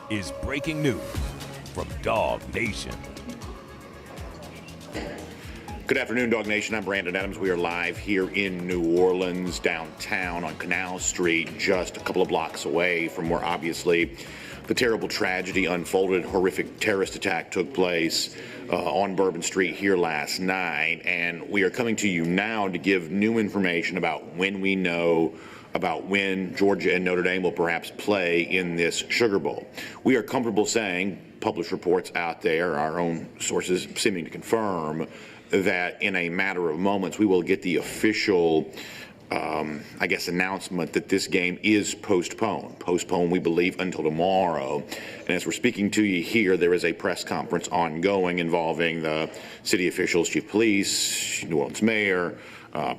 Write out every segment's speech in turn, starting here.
is breaking news from DawgNation. Good afternoon, DawgNation. I'm Brandon Adams. We are live here in New Orleans, downtown on Canal Street, just a couple of blocks away from where obviously the terrible tragedy unfolded. Horrific terrorist attack took place on Bourbon Street here last night, and we are coming to you now to give new information about when we know about when Georgia and Notre Dame will perhaps play in this Sugar Bowl. We are comfortable saying, published reports out there, our own sources seeming to confirm, that in a matter of moments we will get the official announcement that this game is postponed. Postponed, we believe, until tomorrow. And as we're speaking to you here, there is a press conference ongoing involving the city officials, chief of police, New Orleans mayor,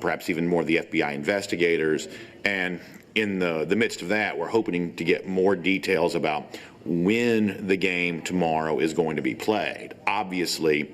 perhaps even more of the FBI investigators. And in the midst of that, we're hoping to get more details about when the game tomorrow is going to be played. Obviously,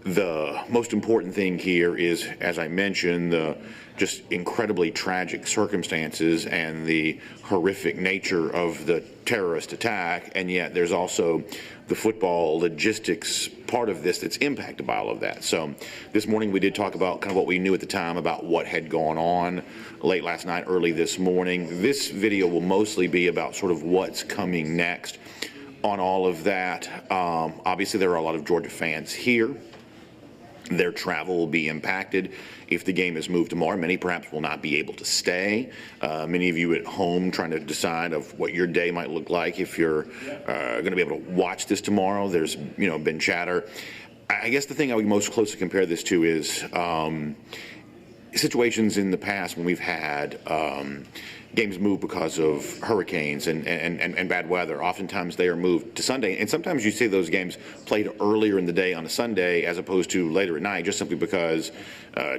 the most important thing here is, as I mentioned, the just incredibly tragic circumstances and the horrific nature of the terrorist attack, and yet there's also the football logistics part of this that's impacted by all of that. So this morning we did talk about kind of what we knew at the time about what had gone on late last night, early this morning. This video will mostly be about sort of what's coming next on all of that. Obviously there are a lot of Georgia fans here. Their travel will be impacted if the game is moved tomorrow. Many perhaps will not be able to stay. Many of you at home trying to decide of what your day might look like if you're going to be able to watch this tomorrow. There's been chatter. I guess the thing I would most closely compare this to is situations in the past when we've had games moved because of hurricanes and bad weather. Oftentimes they are moved to Sunday, and sometimes you see those games played earlier in the day on a Sunday as opposed to later at night, just simply because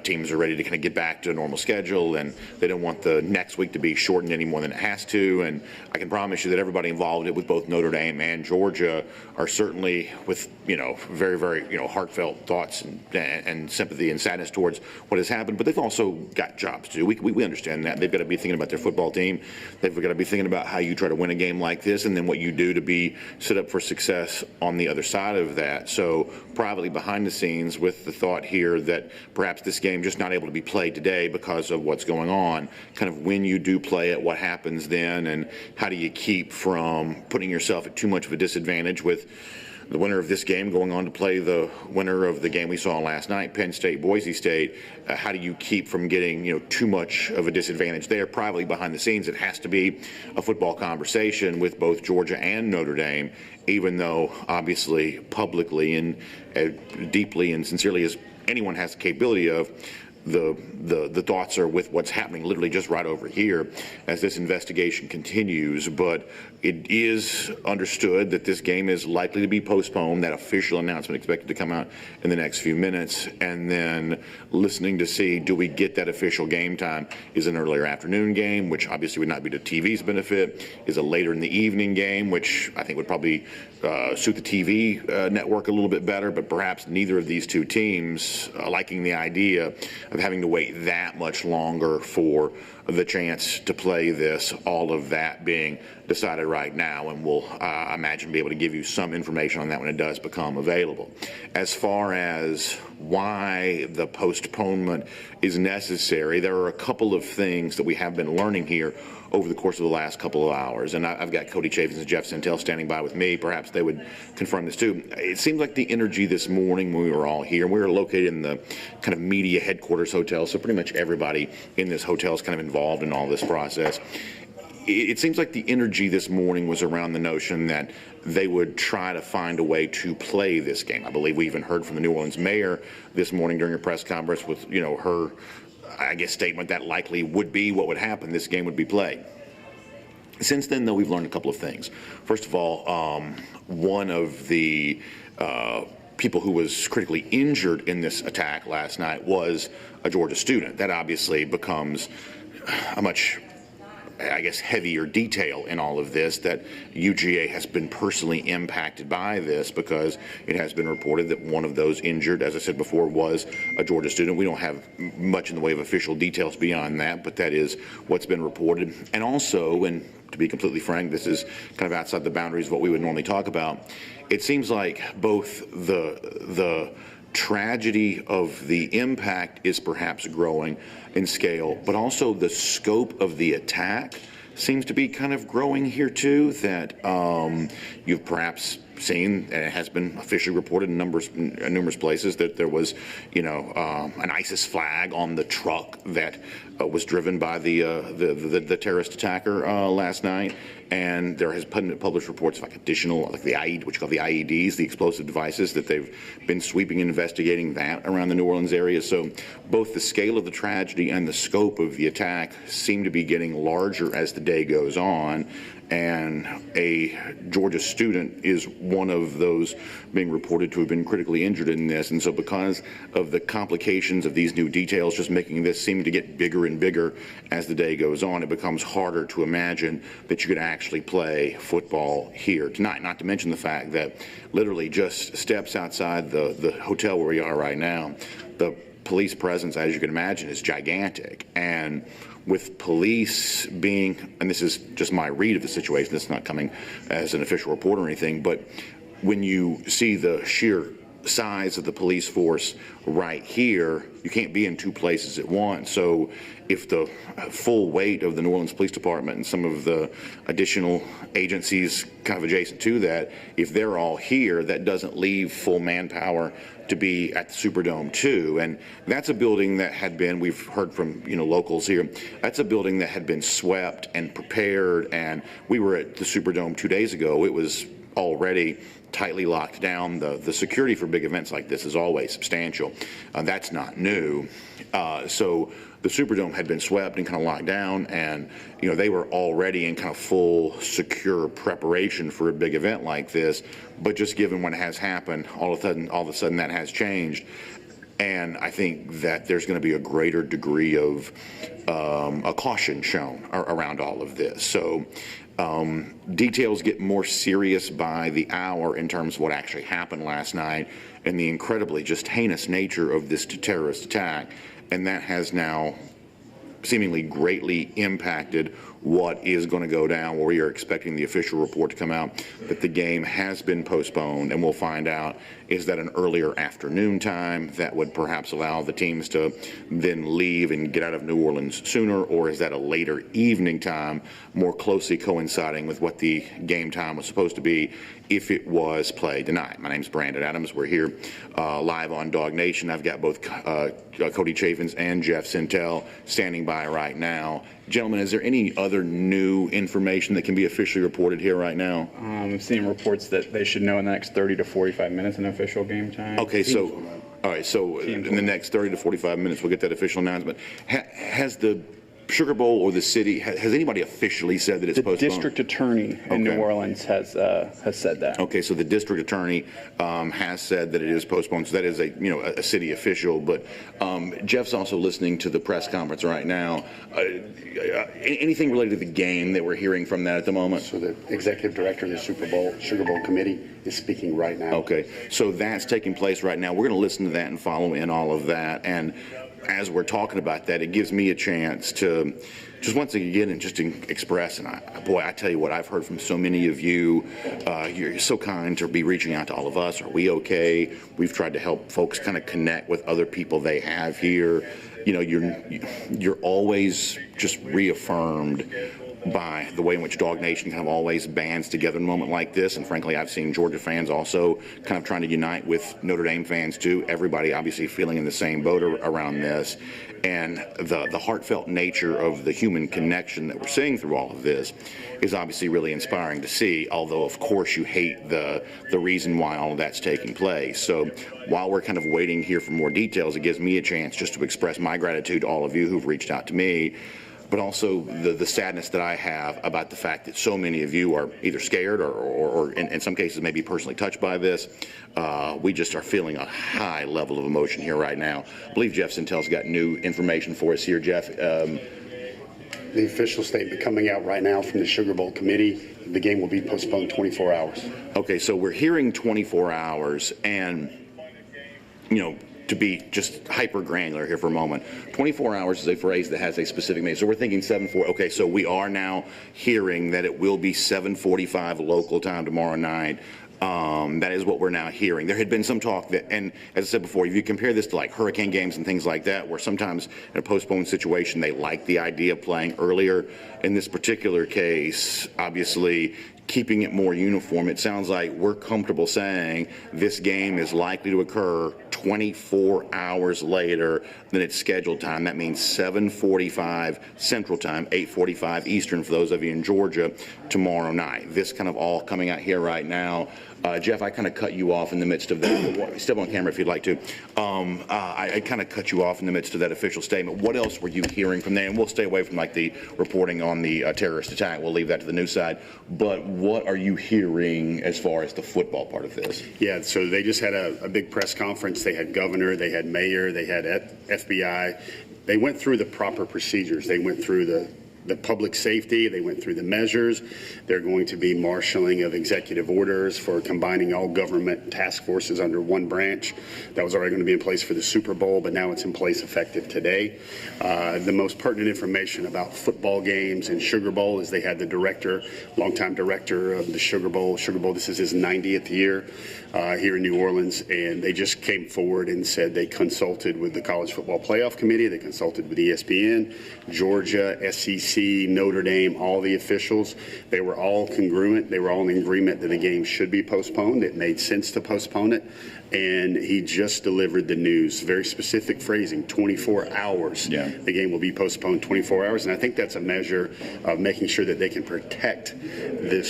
teams are ready to kind of get back to a normal schedule, and they don't want the next week to be shortened any more than it has to. And I can promise you that everybody involved with both Notre Dame and Georgia are certainly with very, very heartfelt thoughts and sympathy and sadness towards what has happened. But they've also got jobs to do. We understand that. They've got to be thinking about their football team. They've got to be thinking about how you try to win a game like this, and then what you do to be set up for success on the other side of that. So privately behind the scenes, with the thought here that perhaps this game just not able to be played today because of what's going on, kind of when you do play it, what happens then, and how do you keep from putting yourself at too much of a disadvantage with the winner of this game going on to play the winner of the game we saw last night, Penn State, Boise State. How do you keep from getting too much of a disadvantage there? Privately behind the scenes, it has to be a football conversation with both Georgia and Notre Dame, even though obviously publicly and deeply and sincerely as anyone has the capability of, the thoughts are with what's happening literally just right over here as this investigation continues. But it is understood that this game is likely to be postponed. That official announcement expected to come out in the next few minutes, and then listening to see, do we get that official game time? Is an earlier afternoon game, which obviously would not be to TV's benefit? Is a later in the evening game, which I think would probably suit the TV network a little bit better, but perhaps neither of these two teams liking the idea of having to wait that much longer for the chance to play this, all of that being decided right now, and we'll imagine be able to give you some information on that when it does become available. As far as why the postponement is necessary, there are a couple of things that we have been learning here over the course of the last couple of hours, and I've got Cody Chafins and Jeff Santel standing by with me. Perhaps they would confirm this too. It seemed like the energy this morning when we were all here, and we were located in the kind of media headquarters hotel, so pretty much everybody in this hotel is kind of involved in all this process. It seems like the energy this morning was around the notion that they would try to find a way to play this game. I believe we even heard from the New Orleans mayor this morning during a press conference with her statement that likely would be what would happen. This game would be played. Since then, though, we've learned a couple of things. First of all, one of the people who was critically injured in this attack last night was a Georgia student. That obviously becomes a much I guess, heavier detail in all of this, that UGA has been personally impacted by this, because it has been reported that one of those injured, as I said before, was a Georgia student. We don't have much in the way of official details beyond that, but that is what's been reported. And also, and to be completely frank, this is kind of outside the boundaries of what we would normally talk about, it seems like both the tragedy of the impact is perhaps growing in scale, but also the scope of the attack seems to be kind of growing here too, that you've perhaps seen, and it has been officially reported in numerous places, that there was, an ISIS flag on the truck that was driven by the terrorist attacker last night, and there has been published reports of additional, what you call the IEDs, the explosive devices, that they've been sweeping and investigating that around the New Orleans area. So both the scale of the tragedy and the scope of the attack seem to be getting larger as the day goes on. And a Georgia student is one of those being reported to have been critically injured in this. And so because of the complications of these new details just making this seem to get bigger and bigger as the day goes on, it becomes harder to imagine that you could actually play football here tonight. Not to mention the fact that literally just steps outside the hotel where we are right now, the police presence, as you can imagine, is gigantic. And with police being, and this is just my read of the situation, this is not coming as an official report or anything, but when you see the sheer size of the police force right here, you can't be in two places at once. So if the full weight of the New Orleans Police Department and some of the additional agencies kind of adjacent to that, if they're all here, that doesn't leave full manpower to be at the Superdome too. And that's a building that had been, we've heard from locals here, that's a building that had been swept and prepared, and we were at the Superdome 2 days ago. It was already tightly locked down. The security for big events like this is always substantial. That's not new. So the Superdome had been swept and kind of locked down, and they were already in kind of full secure preparation for a big event like this. But just given what has happened, all of a sudden that has changed. And I think that there's going to be a greater degree of a caution shown around all of this. So details get more serious by the hour in terms of what actually happened last night and the incredibly just heinous nature of this terrorist attack. And that has now seemingly greatly impacted what is going to go down, where we are expecting the official report to come out that the game has been postponed, and we'll find out, is that an earlier afternoon time that would perhaps allow the teams to then leave and get out of New Orleans sooner, or is that a later evening time more closely coinciding with what the game time was supposed to be if it was played tonight? My name's Brandon Adams. We're here live on DawgNation. I've got both Cody Chaffins and Jeff Sintel standing by right now. Gentlemen, is there any other new information that can be officially reported here right now? I'm seeing reports that they should know in the next 30 to 45 minutes in official game time. Okay, so, all right, so in the next 30 to 45 minutes, we'll get that official announcement. Has the Sugar Bowl or the city, has anybody officially said that it's postponed? The district attorney in New Orleans has said that. Okay, so the district attorney has said that it is postponed. So that is a city official. But Jeff's also listening to the press conference right now. Anything related to the game that we're hearing from that at the moment? So the executive director of the Sugar Bowl committee is speaking right now. Okay, so that's taking place right now. We're going to listen to that and follow in all of that. And as we're talking about that, it gives me a chance to just once again and just express, and I tell you what, I've heard from so many of you. You're so kind to be reaching out to all of us. Are we okay? We've tried to help folks kind of connect with other people they have here. You're always just reaffirmed by the way in which DawgNation kind of always bands together in a moment like this. And frankly, I've seen Georgia fans also kind of trying to unite with Notre Dame fans too. Everybody obviously feeling in the same boat around this. And the heartfelt nature of the human connection that we're seeing through all of this is obviously really inspiring to see, although of course you hate the reason why all of that's taking place. So while we're kind of waiting here for more details, it gives me a chance just to express my gratitude to all of you who've reached out to me, but also the sadness that I have about the fact that so many of you are either scared or in some cases maybe personally touched by this. We just are feeling a high level of emotion here right now. I believe Jeff Sintel's got new information for us here. Jeff, The official statement coming out right now from the Sugar Bowl committee, the game will be postponed 24 hours. Okay, so we're hearing 24 hours, and, to be just hyper granular here for a moment, 24 hours is a phrase that has a specific meaning. So we're thinking 7:40. Okay, so we are now hearing that it will be 7:45 local time tomorrow night. That is what we're now hearing. There had been some talk that, and as I said before, if you compare this to like hurricane games and things like that, where sometimes in a postponed situation they like the idea of playing earlier. In this particular case, obviously, keeping it more uniform, it sounds like we're comfortable saying this game is likely to occur 24 hours later than its scheduled time. That means 7:45 Central Time, 8:45 Eastern for those of you in Georgia tomorrow night. This kind of all coming out here right now. Jeff, I kind of cut you off in the midst of that. Step on camera if you'd like to. I kind of cut you off in the midst of that official statement. What else were you hearing from there? And we'll stay away from like the reporting on the terrorist attack. We'll leave that to the news side. But what are you hearing as far as the football part of this? Yeah, so they just had a big press conference. They had governor, they had mayor, they had FBI. They went through the proper procedures. They went through the public safety. They went through the measures. They're going to be marshaling of executive orders for combining all government task forces under one branch. That was already going to be in place for the Super Bowl, but now it's in place effective today. The most pertinent information about football games and Sugar Bowl is they had the director, longtime director of the Sugar Bowl. This is his 90th year here in New Orleans, and they just came forward and said they consulted with the College Football Playoff Committee. They consulted with ESPN, Georgia, SEC, Notre Dame, all the officials. They were all congruent. They were all in agreement that the game should be postponed. It made sense to postpone it. And he just delivered the news. Very specific phrasing, 24 hours. Yeah. The game will be postponed 24 hours. And I think that's a measure of making sure that they can protect the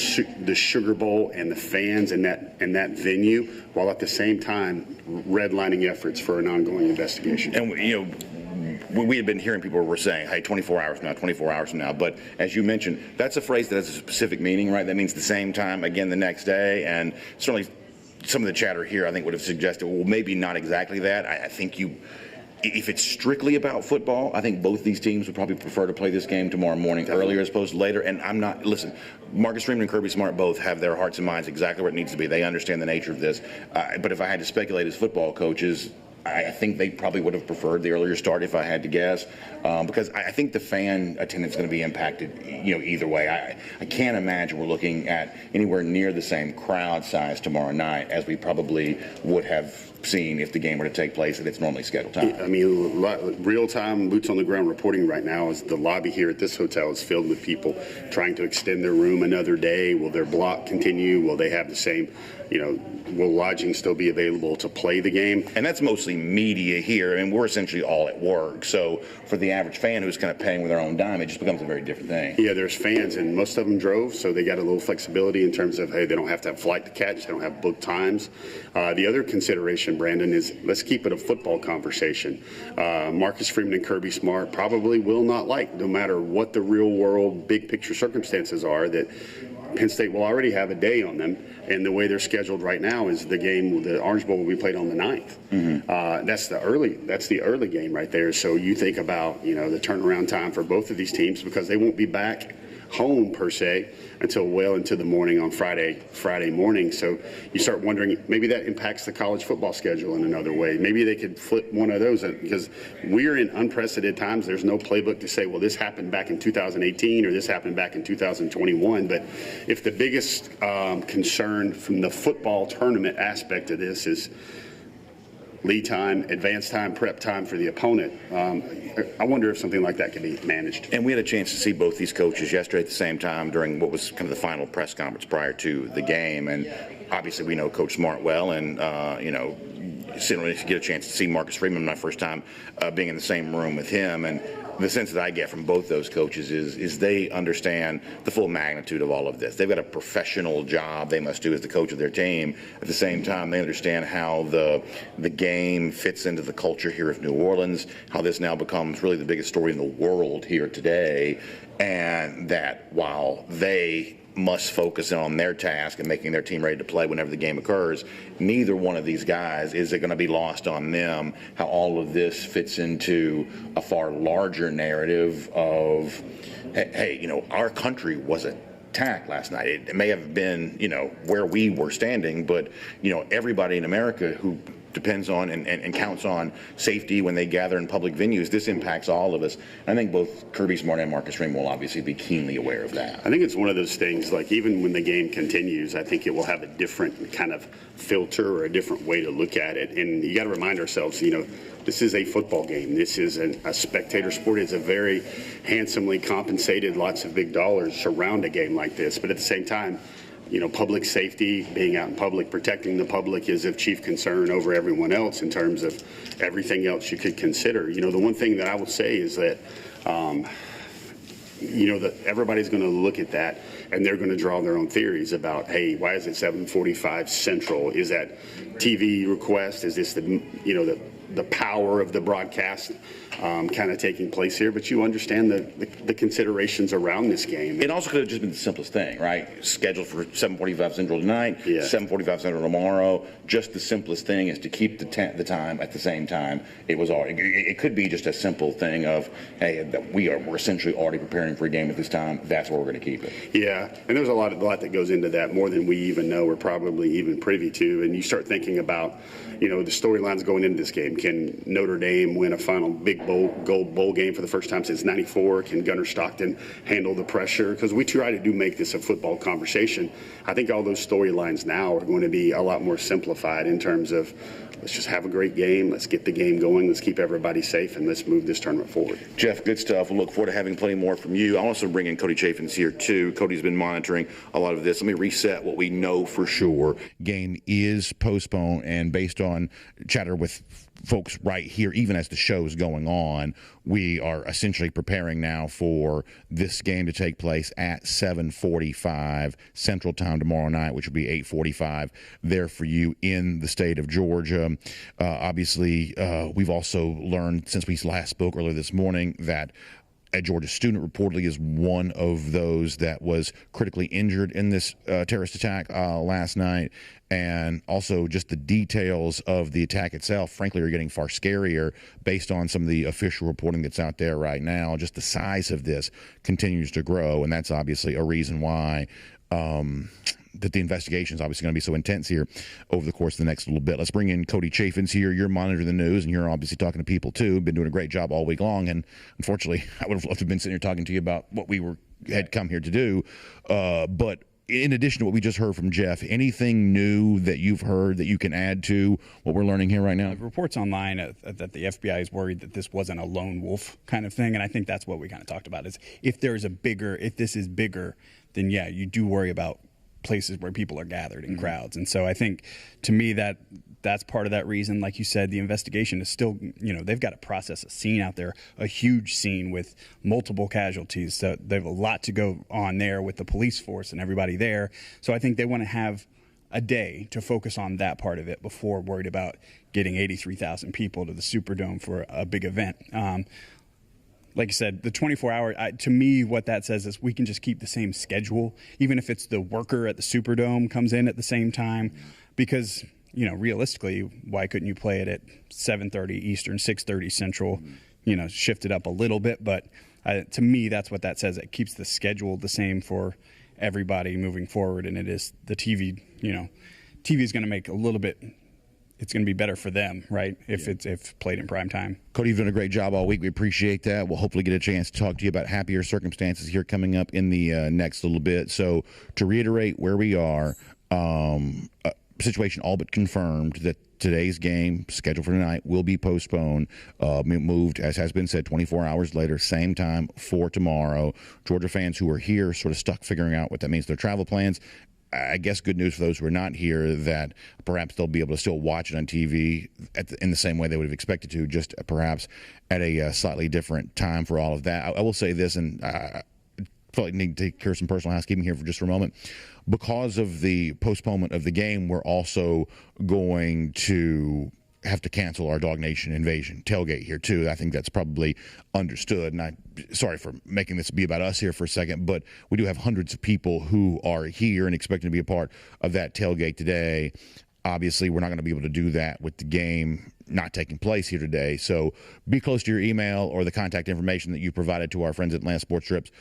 Sugar Bowl and the fans and that venue, while at the same time redlining efforts for an ongoing investigation. And, we had been hearing people were saying, hey, 24 hours from now, 24 hours from now. But as you mentioned, that's a phrase that has a specific meaning, right? That means the same time again the next day. And certainly some of the chatter here, I think, would have suggested, well, maybe not exactly that. I think if it's strictly about football, I think both these teams would probably prefer to play this game tomorrow morning earlier as opposed to later. And listen, Marcus Freeman and Kirby Smart both have their hearts and minds exactly where it needs to be. They understand the nature of this. But if I had to speculate as football coaches, I think they probably would have preferred the earlier start if I had to guess, because I think the fan attendance is going to be impacted, either way. I can't imagine we're looking at anywhere near the same crowd size tomorrow night as we probably would have seen if the game were to take place at its normally scheduled time. I mean, real-time, boots on the ground reporting right now is the lobby here at this hotel is filled with people trying to extend their room another day. Will their block continue? Will they have the same, will lodging still be available to play the game? And that's mostly media here, and we're essentially all at work. So for the average fan who's kind of paying with their own dime, it just becomes a very different thing. Yeah, there's fans, and most of them drove, so they got a little flexibility in terms of, hey, they don't have to have flight to catch, they don't have booked times. The other consideration, Brandon, is let's keep it a football conversation. Marcus Freeman and Kirby Smart probably will not like, no matter what the real world big picture circumstances are, that Penn State will already have a day on them, and the way they're scheduled right now is the Orange Bowl will be played on the 9th. Mm-hmm. That's the early game right there. So you think about, the turnaround time for both of these teams, because they won't be back home per se until well into the morning on Friday morning. So you start wondering, maybe that impacts the college football schedule in another way. Maybe they could flip one of those, because we're in unprecedented times. There's no playbook to say, well, this happened back in 2018 or this happened back in 2021. But if the biggest concern from the football tournament aspect of this is lead time, advance time, prep time for the opponent, I wonder if something like that could be managed. And we had a chance to see both these coaches yesterday at the same time during what was kind of the final press conference prior to the game. And obviously we know Coach Smart well, and, certainly get a chance to see Marcus Freeman my first time being in the same room with him. And the sense that I get from both those coaches is they understand the full magnitude of all of this. They've got a professional job they must do as the coach of their team. At the same time, they understand how the game fits into the culture here of New Orleans, how this now becomes really the biggest story in the world here today, and that while they must focus in on their task and making their team ready to play whenever the game occurs. Neither one of these guys is it going to be lost on them how all of this fits into a far larger narrative of, hey, our country was attacked last night. It may have been, where we were standing, but, everybody in America who depends on and counts on safety when they gather in public venues, this impacts all of us. And I think both Kirby Smart and Marcus Ream will obviously be keenly aware of that. I think it's one of those things, like even when the game continues, I think it will have a different kind of filter or a different way to look at it. And you got to remind ourselves, this is a football game. This is a spectator sport. It's a very handsomely compensated, lots of big dollars surround a game like this. But at the same time, public safety, being out in public, protecting the public is of chief concern over everyone else in terms of everything else you could consider. The one thing that I will say is that, that everybody's going to look at that and they're going to draw their own theories about, hey, why is it 7:45 Central? Is that TV request? Is this the power of the broadcast kind of taking place here? But you understand the considerations around this game. It also could have just been the simplest thing, right? Scheduled for 7:45 Central tonight, 7:45 Central tomorrow. Just the simplest thing is to keep the time at the same time. It could be just a simple thing of, hey, we're essentially already preparing for a game at this time. That's where we're going to keep it. Yeah, and there's a lot that goes into that, more than we even know or probably even privy to. And you start thinking about, the storylines going into this game. Can Notre Dame win a final big gold bowl game for the first time since '94? Can Gunnar Stockton handle the pressure? Because we try to make this a football conversation. I think all those storylines now are going to be a lot more simplified in terms of, let's just have a great game. Let's get the game going. Let's keep everybody safe, and let's move this tournament forward. Jeff, good stuff. We'll look forward to having plenty more from you. I'll also bring in Cody Chaffins here, too. Cody's been monitoring a lot of this. Let me reset what we know for sure. Game is postponed, and based on chatter with folks right here, even as the show's going on, we are essentially preparing now for this game to take place at 7:45 Central Time tomorrow night, which will be 8:45 there for you in the state of Georgia. Obviously, we've also learned since we last spoke earlier this morning that a Georgia student reportedly is one of those that was critically injured in this terrorist attack last night. And also just the details of the attack itself, frankly, are getting far scarier based on some of the official reporting that's out there right now. Just the size of this continues to grow, and that's obviously a reason why that the investigation is obviously going to be so intense here over the course of the next little bit. Let's bring in Cody Chaffins here. You're monitoring the news, and you're obviously talking to people, too. Been doing a great job all week long, and unfortunately, I would have loved to have been sitting here talking to you about what we had come here to do. But in addition to what we just heard from Jeff, anything new that you've heard that you can add to what we're learning here right now? Reports online that the FBI is worried that this wasn't a lone wolf kind of thing, and I think that's what we kind of talked about is if this is bigger, then yeah, you do worry about places where people are gathered in crowds. And so I think, to me, that's part of that reason. Like you said, the investigation is still, they've got to process a scene out there, a huge scene with multiple casualties. So they have a lot to go on there with the police force and everybody there. So I think they want to have a day to focus on that part of it before worried about getting 83,000 people to the Superdome for a big event. Like you said, the 24-hour, to me, what that says is we can just keep the same schedule, even if it's the worker at the Superdome comes in at the same time, because, realistically, why couldn't you play it at 7:30 Eastern, 6:30 Central, shift it up a little bit? But to me, that's what that says. It keeps the schedule the same for everybody moving forward, and it is the TV, TV is going to make a little bit. It's going to be better for them, right, if played in prime time. Cody, you've done a great job all week. We appreciate that. We'll hopefully get a chance to talk to you about happier circumstances here coming up in the next little bit. So to reiterate where we are, situation all but confirmed that today's game, scheduled for tonight, will be postponed, moved, as has been said, 24 hours later, same time for tomorrow. Georgia fans who are here sort of stuck figuring out what that means for their travel plans. I guess good news for those who are not here that perhaps they'll be able to still watch it on TV in the same way they would have expected to, just perhaps at a slightly different time for all of that. I will say this, and I feel like I need to take care of some personal housekeeping here for just a moment. Because of the postponement of the game, we're also going to have to cancel our DawgNation Invasion tailgate here too. I think that's probably understood. And I'm sorry for making this be about us here for a second, but we do have hundreds of people who are here and expecting to be a part of that tailgate today. Obviously, we're not going to be able to do that with the game not taking place here today. So be close to your email or the contact information that you provided to our friends at Atlanta Sports Trips.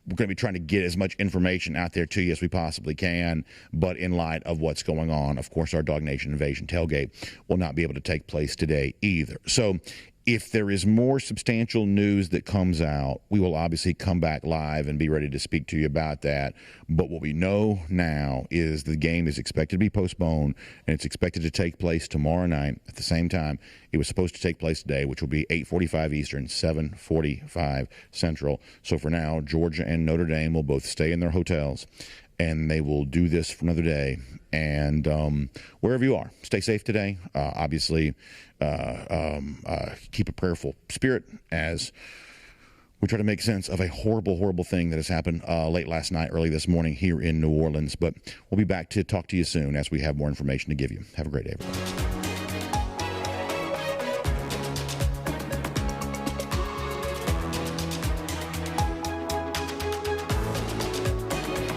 We're going to be trying to get as much information out there to you as we possibly can. But in light of what's going on, of course, our DawgNation Invasion tailgate will not be able to take place today either. So if there is more substantial news that comes out, we will obviously come back live and be ready to speak to you about that. But what we know now is the game is expected to be postponed, and it's expected to take place tomorrow night at the same time it was supposed to take place today, which will be 8:45 Eastern, 7:45 Central. So for now, Georgia and Notre Dame will both stay in their hotels, and they will do this for another day. And wherever you are, stay safe today. Obviously, keep a prayerful spirit as we try to make sense of a horrible, horrible thing that has happened late last night, early this morning here in New Orleans. But we'll be back to talk to you soon as we have more information to give you. Have a great day, everybody.